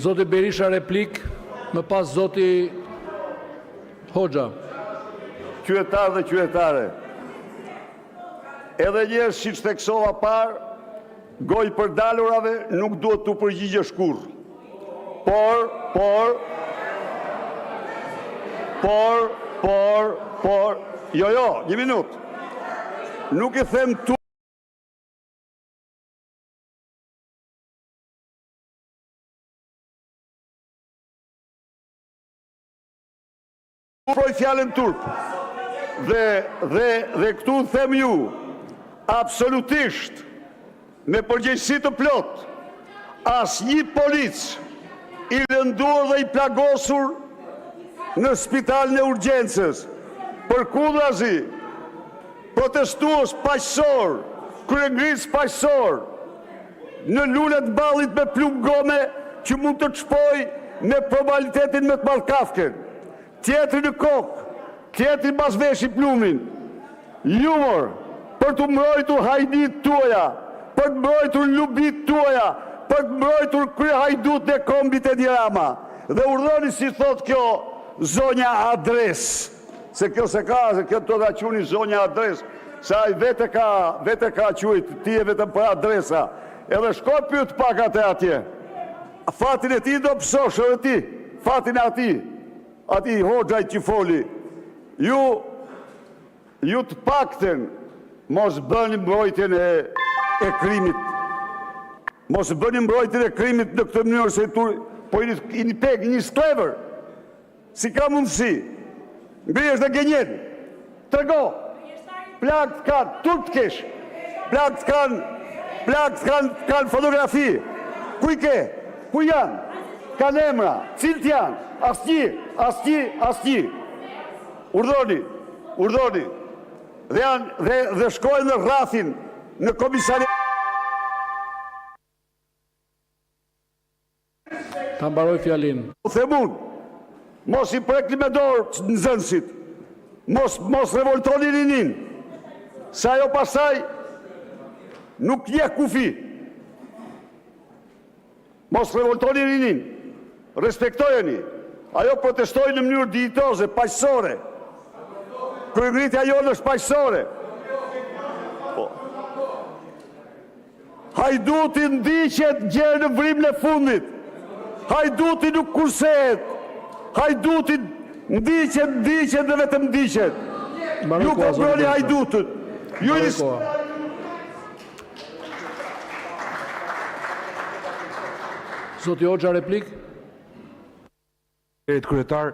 Zoti Berisha replik, më pas zoti Hoxha. Qytetar dhe qytetare, edhe njerë si që theksova parë, goj për dalurave nuk duhet të përgjigjesh kurrë. Jo, një minut. Nuk e them tu proj fjallën turp. Dhe këtu them ju, absolutisht, me përgjegjësi të plot, as një polic i lënduar dhe i plagosur në spitalin e urgjencës, përkundrazi, protestues paqësor, kryengritës paqësor, në lulet ballit me plumb gome që mund të çpoj me probabilitetin me të madh kafken, tjetri në kokë, tjetri pas veshi plumin, humor, për të mbrojtur hajdit tuaja, për të mbrojtur lubit tuaja, për të mbrojtur kryehajdut në kombit e Dirama. Dhe urdhoni si thot kjo zonja adres, se kjo se kjo të da quni zonja adres, sa i vete ka quajt, ti e vetëm për adresa, edhe shko pyet pak atë atje. Fatin e ti do pësosh edhe ti, fatin e ati Hoxha i që foli, ju të pakten mos bëni mbrojtjen e krimit. Mos bëni mbrojtjen e krimit në këtë mënyrë se po i një peg, një sklever. Si ka mundësi? Ngrihesh dhe gjenjen. Trego. Plakt kanë, turp kesh. Plakt kanë fotografi. Kuj ke? Kuj janë? Kanë emra. Cilët janë? Asnjë. Urdhoni. Dhe shkojnë në rrafin në komisari. Ta mbaroj fjalin. Themun, mos i prekni me dorë në zënsit, mos revoltoni rinin, sa jo pasaj nuk njeh kufi. Mos revoltoni rinin, respektojeni, ajo protestojnë në mënyrë digjitoze, paqësore. Kryengritja jonë është paqësore. Hajduti ndiqet gjerë në vrimën e fundit. Hajduti nuk kursehet. Hajduti ndiqet dhe vetëm ndiqet. Ju po broni hajdutët. Zoti Hoxha replik. Kryetar,